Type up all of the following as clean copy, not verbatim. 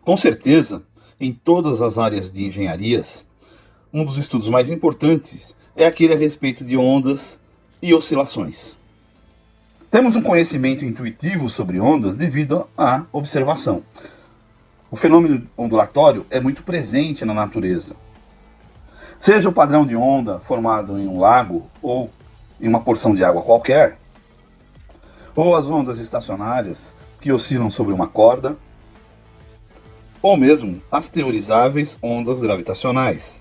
Com certeza, em todas as áreas de engenharias, um dos estudos mais importantes é aquele a respeito de ondas e oscilações. Temos um conhecimento intuitivo sobre ondas devido à observação. O fenômeno ondulatório é muito presente na natureza. Seja o padrão de onda formado em um lago ou em uma porção de água qualquer, ou as ondas estacionárias que oscilam sobre uma corda, ou mesmo as teorizáveis ondas gravitacionais.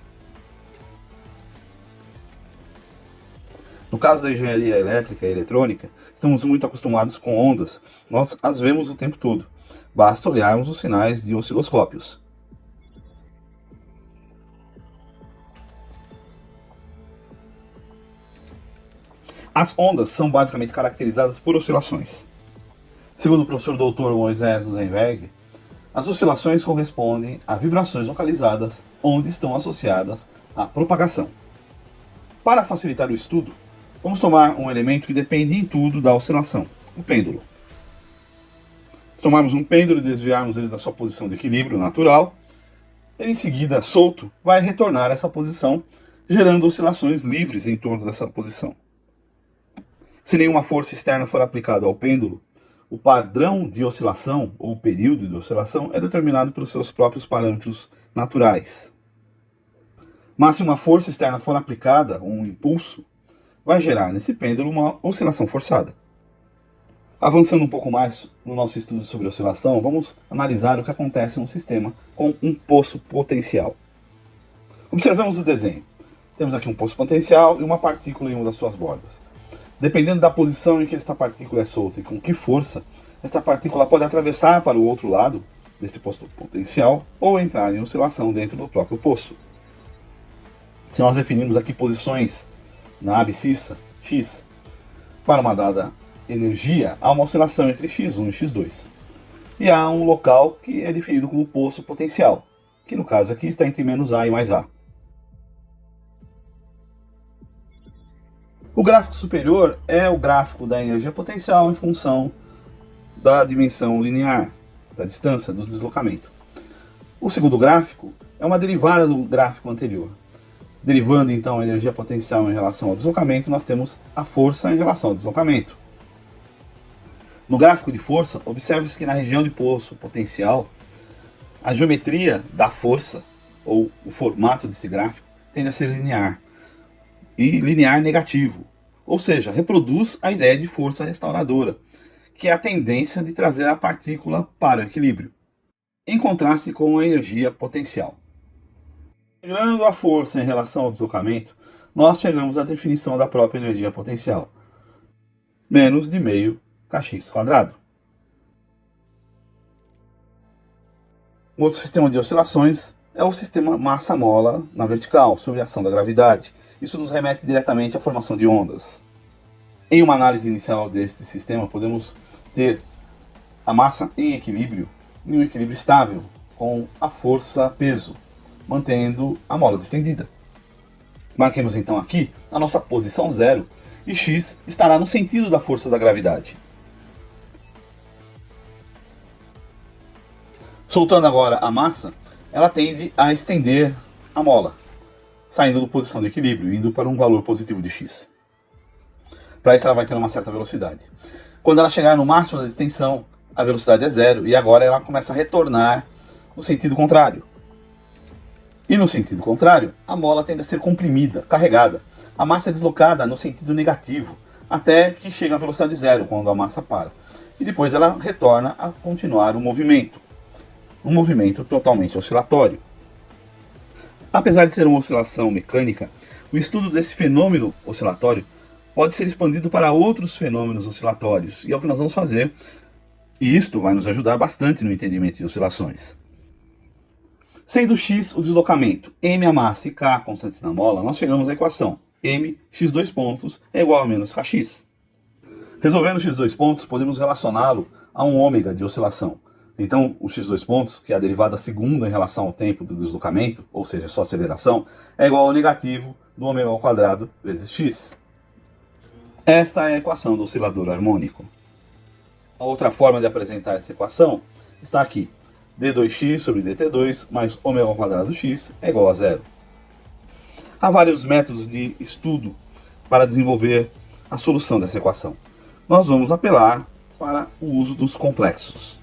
No caso da engenharia elétrica e eletrônica, estamos muito acostumados com ondas, nós as vemos o tempo todo. Basta olharmos os sinais de osciloscópios. As ondas são basicamente caracterizadas por oscilações. Segundo o professor Dr. Moisés Uzenberg, as oscilações correspondem a vibrações localizadas onde estão associadas à propagação. Para facilitar o estudo, vamos tomar um elemento que depende em tudo da oscilação, o pêndulo. Se tomarmos um pêndulo e desviarmos ele da sua posição de equilíbrio natural, ele em seguida, solto, vai retornar a essa posição, gerando oscilações livres em torno dessa posição. Se nenhuma força externa for aplicada ao pêndulo, o padrão de oscilação, ou o período de oscilação, é determinado pelos seus próprios parâmetros naturais. Mas se uma força externa for aplicada, um impulso, vai gerar nesse pêndulo uma oscilação forçada. Avançando um pouco mais no nosso estudo sobre oscilação, vamos analisar o que acontece em um sistema com um poço potencial. Observemos o desenho. Temos aqui um poço potencial e uma partícula em uma das suas bordas. Dependendo da posição em que esta partícula é solta e com que força, esta partícula pode atravessar para o outro lado desse poço potencial ou entrar em oscilação dentro do próprio poço. Se nós definirmos aqui posições na abscissa x para uma dada energia, há uma oscilação entre x1 e x2. E há um local que é definido como poço potencial, que no caso aqui está entre menos A e mais A. O gráfico superior é o gráfico da energia potencial em função da dimensão linear, da distância, do deslocamento. O segundo gráfico é uma derivada do gráfico anterior. Derivando então a energia potencial em relação ao deslocamento, nós temos a força em relação ao deslocamento. No gráfico de força, observe-se que na região de poço potencial, a geometria da força, ou o formato desse gráfico, tende a ser linear. E linear negativo, ou seja, reproduz a ideia de força restauradora, que é a tendência de trazer a partícula para o equilíbrio, em contraste com a energia potencial. Integrando a força em relação ao deslocamento, nós chegamos à definição da própria energia potencial, menos de meio kx quadrado. Um outro sistema de oscilações é o sistema massa-mola na vertical, sob a ação da gravidade. Isso nos remete diretamente à formação de ondas. Em uma análise inicial deste sistema, podemos ter a massa em equilíbrio, em um equilíbrio estável, com a força-peso, mantendo a mola distendida. Marquemos então aqui a nossa posição zero, e x estará no sentido da força da gravidade. Soltando agora a massa, ela tende a estender a mola, saindo da posição de equilíbrio, indo para um valor positivo de x. Para isso ela vai ter uma certa velocidade. Quando ela chegar no máximo da extensão, a velocidade é zero, e agora ela começa a retornar no sentido contrário. E no sentido contrário, a mola tende a ser comprimida, carregada. A massa é deslocada no sentido negativo, até que chega à velocidade zero, quando a massa para. E depois ela retorna a continuar o movimento. Um movimento totalmente oscilatório. Apesar de ser uma oscilação mecânica, o estudo desse fenômeno oscilatório pode ser expandido para outros fenômenos oscilatórios, e é o que nós vamos fazer, e isto vai nos ajudar bastante no entendimento de oscilações. Sendo x o deslocamento, m a massa e k constantes na mola, nós chegamos à equação m x dois pontos é igual a menos kx. Resolvendo x dois pontos, podemos relacioná-lo a um ômega de oscilação. Então, o x2 pontos, que é a derivada segunda em relação ao tempo do deslocamento, ou seja, sua aceleração, é igual ao negativo do ômega ao quadrado vezes x. Esta é a equação do oscilador harmônico. A outra forma de apresentar essa equação está aqui. d2x sobre dt2 mais ômega ao quadrado x é igual a zero. Há vários métodos de estudo para desenvolver a solução dessa equação. Nós vamos apelar para o uso dos complexos.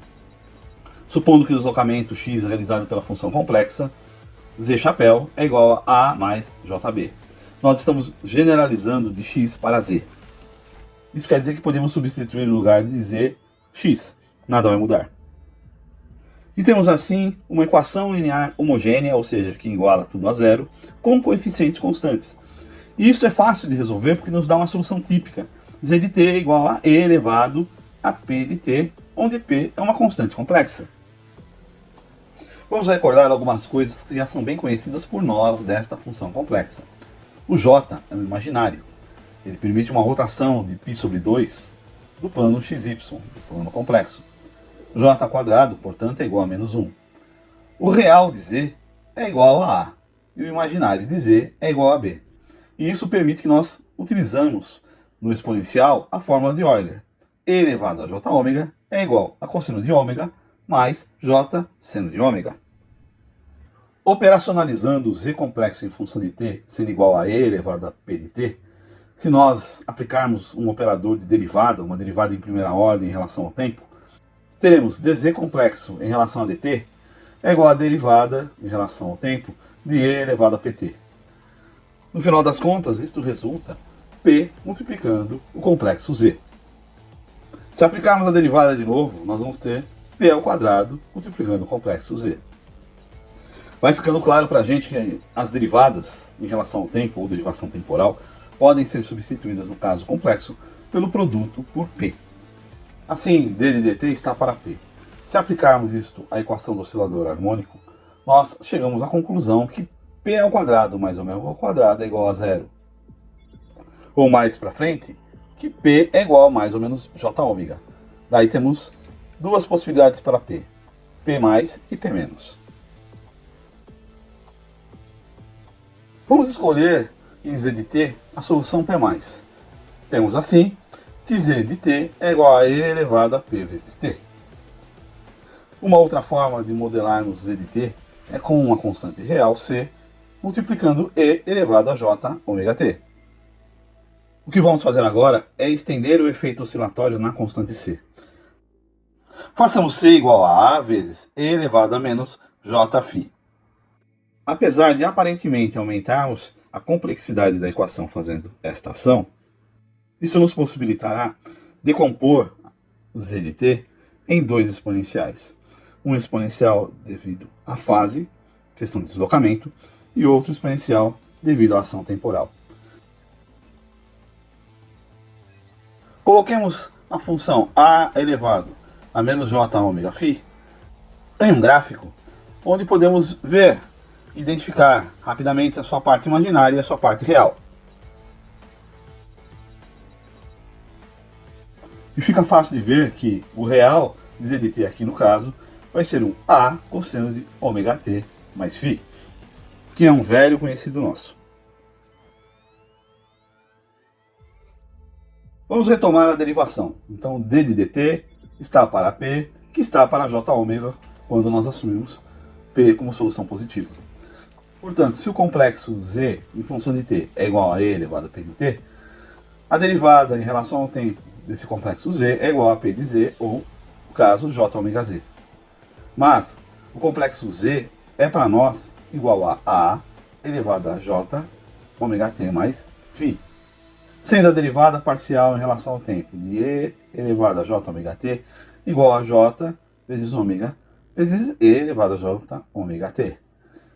Supondo que o deslocamento x é realizado pela função complexa, z chapéu é igual a a mais jb. Nós estamos generalizando de x para z. Isso quer dizer que podemos substituir no lugar de z, x. Nada vai mudar. E temos assim uma equação linear homogênea, ou seja, que iguala tudo a zero, com coeficientes constantes. E isso é fácil de resolver porque nos dá uma solução típica. Z de t é igual a e elevado a p de t, onde p é uma constante complexa. Vamos recordar algumas coisas que já são bem conhecidas por nós desta função complexa. O j é um imaginário. Ele permite uma rotação de π sobre 2 do plano xy, do plano complexo. J quadrado, portanto, é igual a menos 1. O real de z é igual a a, e o imaginário de z é igual a b. E isso permite que nós utilizamos no exponencial a fórmula de Euler. E elevado a j ômega é igual a cosseno de ômega mais j seno de ômega. Operacionalizando o z complexo em função de t sendo igual a e elevado a p de t, se nós aplicarmos um operador de derivada, uma derivada em primeira ordem em relação ao tempo, teremos dz complexo em relação a dt é igual a derivada em relação ao tempo de e elevado a pt. No final das contas, isto resulta p multiplicando o complexo z. Se aplicarmos a derivada de novo, nós vamos ter p ao quadrado multiplicando o complexo z. Vai ficando claro para a gente que as derivadas em relação ao tempo ou derivação temporal podem ser substituídas no caso complexo pelo produto por p. Assim, d de dt está para p. Se aplicarmos isto à equação do oscilador harmônico, nós chegamos à conclusão que p ao quadrado mais ômega ao quadrado é igual a zero. Ou mais para frente, que p é igual a mais ou menos j ômega. Daí temos duas possibilidades para p. P mais e p menos. Vamos escolher em z de t a solução p+. Temos assim que z de t é igual a e elevado a p vezes t. Uma outra forma de modelarmos z de t é com uma constante real c multiplicando e elevado a j ômega t. O que vamos fazer agora é estender o efeito oscilatório na constante c. Façamos c igual a vezes e elevado a menos jφ. Apesar de aparentemente aumentarmos a complexidade da equação fazendo esta ação, isso nos possibilitará decompor z de t em dois exponenciais. Um exponencial devido à fase, questão de deslocamento, e outro exponencial devido à ação temporal. Coloquemos a função a elevado a menos j ômega φ em um gráfico onde podemos ver, identificar rapidamente a sua parte imaginária e a sua parte real. E fica fácil de ver que o real de z de t aqui no caso vai ser um a cosseno de ômega t mais φ, que é um velho conhecido nosso. Vamos retomar a derivação. Então d de dt está para p, que está para j ômega, quando nós assumimos p como solução positiva. Portanto, se o complexo z em função de t é igual a e elevado a p de t, a derivada em relação ao tempo desse complexo z é igual a p de z, ou, no caso, j ômega z. Mas o complexo z é para nós igual a elevado a j ômega t mais φ, sendo a derivada parcial em relação ao tempo de e elevado a j ômega t igual a j vezes ômega vezes e elevado a j ômega t,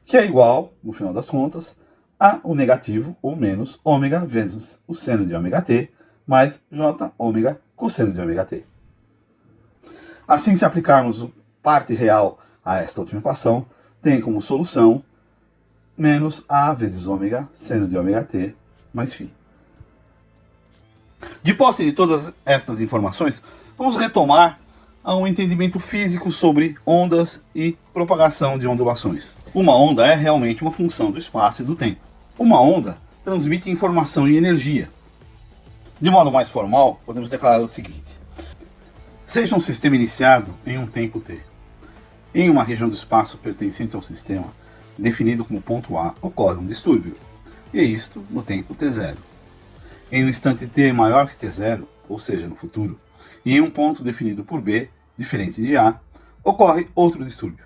que é igual, no final das contas, a o negativo ou menos ômega vezes o seno de ômega t mais j ômega cosseno de ômega t. Assim, se aplicarmos parte real a esta última equação, tem como solução menos a vezes ômega seno de ômega t mais φ. De posse de todas estas informações, vamos retomar a um entendimento físico sobre ondas e propagação de ondulações. Uma onda é realmente uma função do espaço e do tempo. Uma onda transmite informação e energia. De modo mais formal, podemos declarar o seguinte: seja um sistema iniciado em um tempo t. Em uma região do espaço pertencente ao sistema, definido como ponto A, ocorre um distúrbio, e isto no tempo t0. Em um instante t maior que t0, ou seja, no futuro, e em um ponto definido por B, diferente de A, ocorre outro distúrbio.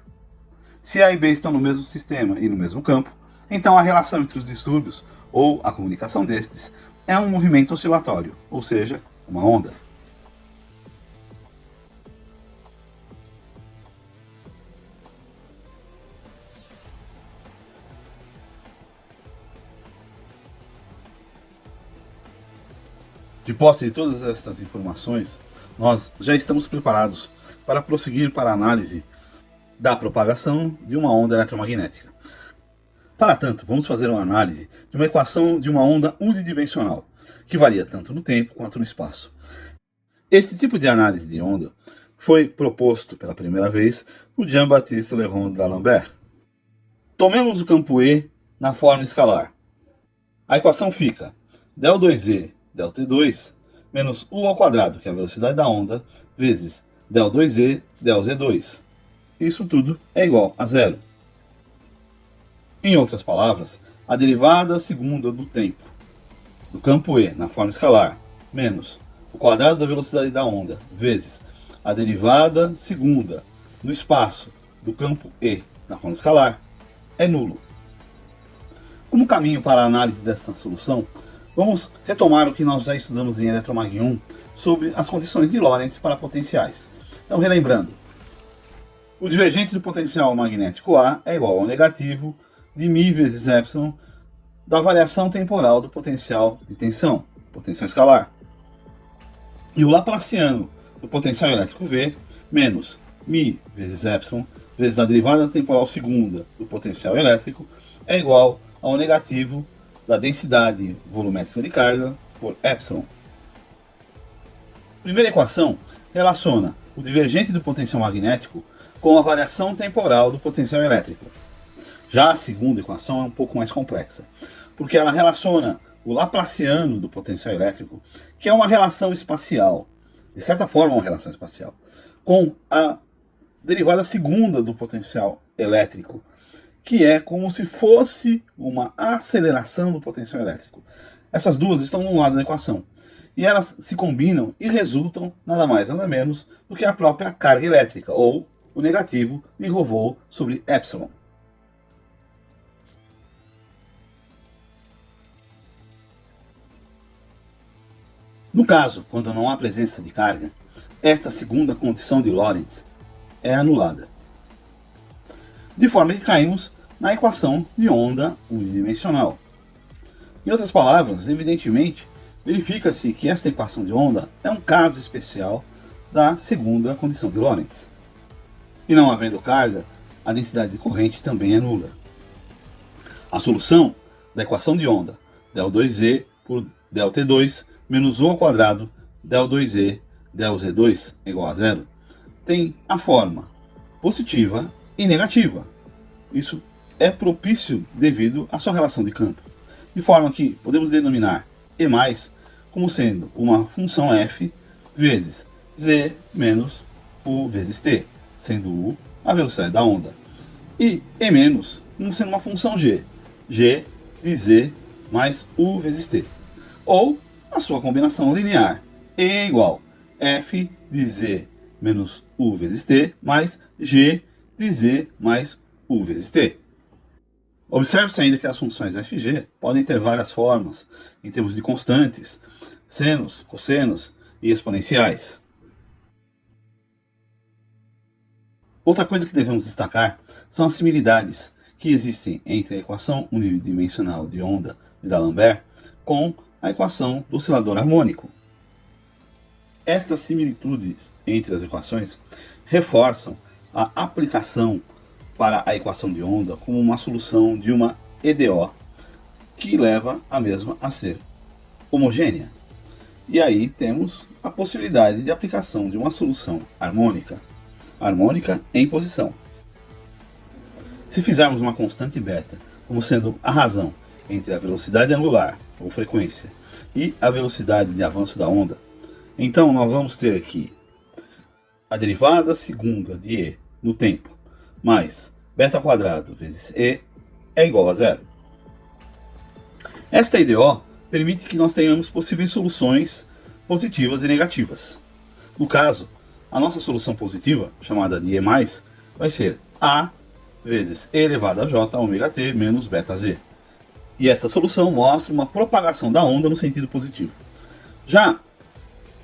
Se A e B estão no mesmo sistema e no mesmo campo, então a relação entre os distúrbios, ou a comunicação destes, é um movimento oscilatório, ou seja, uma onda. De posse de todas estas informações, nós já estamos preparados para prosseguir para a análise da propagação de uma onda eletromagnética. Para tanto, vamos fazer uma análise de uma equação de uma onda unidimensional, que varia tanto no tempo quanto no espaço. Este tipo de análise de onda foi proposto pela primeira vez por Jean-Baptiste Lejeune d'Alembert. Tomemos o campo E na forma escalar. A equação fica del2E, del-T2, menos U ao quadrado, que é a velocidade da onda, vezes del2E, del-Z2. Isso tudo é igual a zero. Em outras palavras, a derivada segunda do tempo do campo E na forma escalar, menos o quadrado da velocidade da onda, vezes a derivada segunda do espaço do campo E na forma escalar, é nulo. Como caminho para a análise desta solução, vamos retomar o que nós já estudamos em Eletromag 1 sobre as condições de Lorentz para potenciais. Então, relembrando, o divergente do potencial magnético A é igual ao negativo de μ vezes epsilon da variação temporal do potencial de tensão, potencial escalar. E o laplaciano do potencial elétrico V menos μ vezes epsilon vezes a derivada temporal segunda do potencial elétrico é igual ao negativo da densidade volumétrica de carga por epsilon. A primeira equação relaciona o divergente do potencial magnético com a variação temporal do potencial elétrico. Já a segunda equação é um pouco mais complexa, porque ela relaciona o laplaciano do potencial elétrico, que é uma relação espacial, de certa forma uma relação espacial, com a derivada segunda do potencial elétrico, que é como se fosse uma aceleração do potencial elétrico. Essas duas estão num lado da equação, e elas se combinam e resultam nada mais nada menos do que a própria carga elétrica, ou o negativo de ρ sobre epsilon. No caso, quando não há presença de carga, esta segunda condição de Lorentz é anulada. De forma que caímos na equação de onda unidimensional. Em outras palavras, evidentemente, verifica-se que esta equação de onda é um caso especial da segunda condição de Lorentz. E não havendo carga, a densidade de corrente também é nula. A solução da equação de onda del2E por del-T2 menos U ao quadrado del2E del-Z2 é igual a zero tem a forma positiva e negativa. Isso é propício devido à sua relação de campo. De forma que podemos denominar E+, como sendo uma função f vezes z menos u vezes t, sendo u a velocidade da onda. E E- como sendo uma função g de z mais u vezes t. Ou a sua combinação linear, E é igual f de z menos u vezes t mais g de z mais u vezes t. Observe-se ainda que as funções f e g podem ter várias formas, em termos de constantes, senos, cossenos e exponenciais. Outra coisa que devemos destacar são as similitudes que existem entre a equação unidimensional de onda de D'Alembert com a equação do oscilador harmônico. Estas similitudes entre as equações reforçam a aplicação para a equação de onda como uma solução de uma EDO que leva a mesma a ser homogênea. E aí temos a possibilidade de aplicação de uma solução harmônica em posição. Se fizermos uma constante beta como sendo a razão entre a velocidade angular, ou frequência, e a velocidade de avanço da onda, então nós vamos ter aqui a derivada segunda de E no tempo mais beta quadrado vezes E é igual a zero. Esta IDO permite que nós tenhamos possíveis soluções positivas e negativas. No caso, a nossa solução positiva, chamada de E+, vai ser A vezes E elevado a J ômega t menos beta z. E essa solução mostra uma propagação da onda no sentido positivo. Já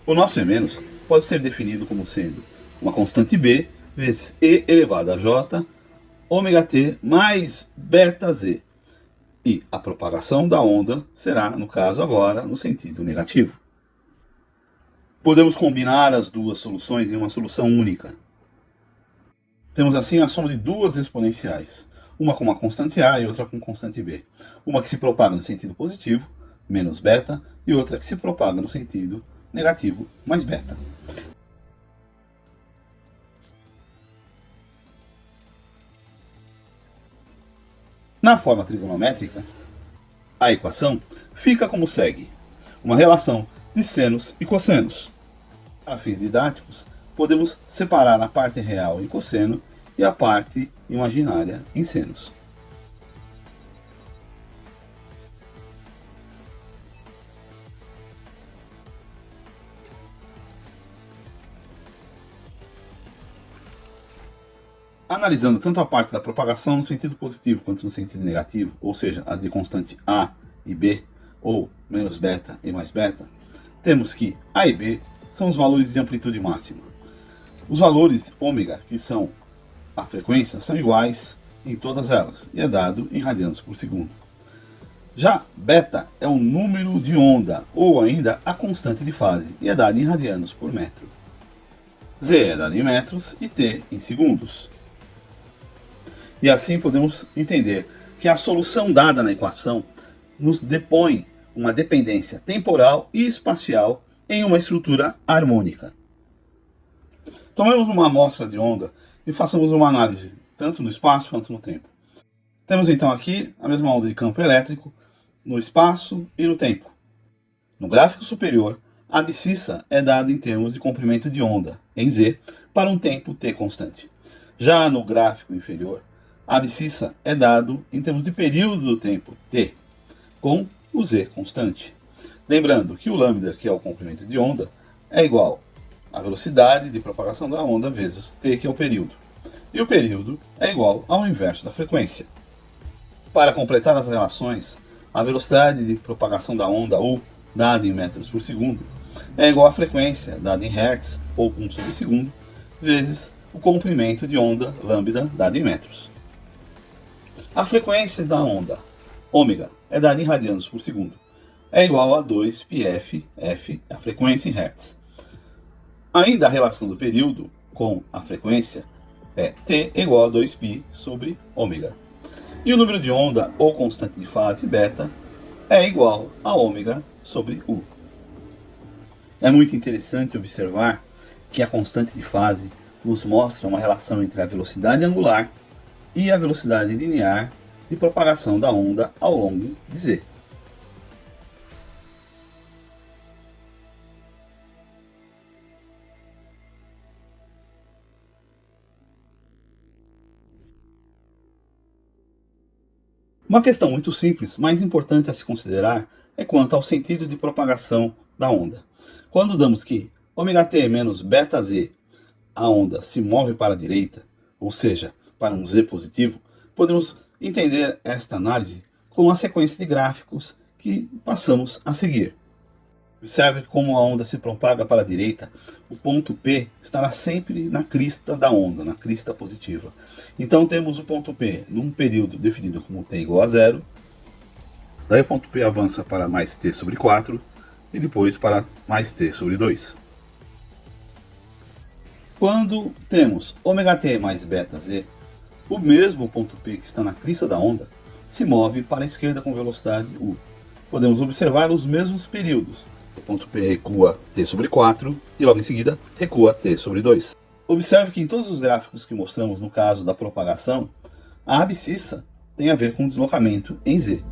o nosso E- pode ser definido como sendo uma constante B vezes E elevado a J ômega t mais beta z. E a propagação da onda será, no caso agora, no sentido negativo. Podemos combinar as duas soluções em uma solução única. Temos assim a soma de duas exponenciais, uma com uma constante A e outra com constante B. Uma que se propaga no sentido positivo, menos beta, e outra que se propaga no sentido negativo, mais beta. Na forma trigonométrica, a equação fica como segue: uma relação de senos e cossenos. Para fins didáticos, podemos separar a parte real em cosseno e a parte imaginária em senos. Analisando tanto a parte da propagação no sentido positivo quanto no sentido negativo, ou seja, as de constante A e B, ou menos beta e mais beta, temos que A e B são os valores de amplitude máxima. Os valores ômega, que são a frequência, são iguais em todas elas, e é dado em radianos por segundo. Já beta é o número de onda, ou ainda a constante de fase, e é dado em radianos por metro. Z é dado em metros e T em segundos. E assim podemos entender que a solução dada na equação nos depõe uma dependência temporal e espacial em uma estrutura harmônica. Tomemos uma amostra de onda e façamos uma análise tanto no espaço quanto no tempo. Temos então aqui a mesma onda de campo elétrico no espaço e no tempo. No gráfico superior, a abscissa é dada em termos de comprimento de onda, em z, para um tempo t constante. Já no gráfico inferior, a abscissa é dado em termos de período do tempo t, com o z constante. Lembrando que o lambda, que é o comprimento de onda, é igual à velocidade de propagação da onda vezes t, que é o período. E o período é igual ao inverso da frequência. Para completar as relações, a velocidade de propagação da onda, U, dada em metros por segundo, é igual à frequência, dada em hertz, ou 1 sobre segundo, vezes o comprimento de onda, lambda, dado em metros. A frequência da onda, ômega, é dada em radianos por segundo. É igual a 2πf, f é a frequência em hertz. Ainda a relação do período com a frequência é t igual a 2π sobre ômega. E o número de onda, ou constante de fase, beta, é igual a ômega sobre U. É muito interessante observar que a constante de fase nos mostra uma relação entre a velocidade angular e a velocidade linear de propagação da onda ao longo de z. Uma questão muito simples, mas importante a se considerar, é quanto ao sentido de propagação da onda. Quando damos que ωt menos beta z, a onda se move para a direita, ou seja, para um z positivo, podemos entender esta análise com a sequência de gráficos que passamos a seguir. Observe como a onda se propaga para a direita, o ponto P estará sempre na crista da onda, na crista positiva. Então temos o ponto P num período definido como t igual a zero, daí o ponto P avança para mais t sobre 4 e depois para mais t sobre 2. Quando temos ωt mais beta z, o mesmo ponto P que está na crista da onda se move para a esquerda com velocidade u. Podemos observar os mesmos períodos. O ponto P recua t sobre 4 e logo em seguida recua t sobre 2. Observe que em todos os gráficos que mostramos no caso da propagação, a abscissa tem a ver com deslocamento em z.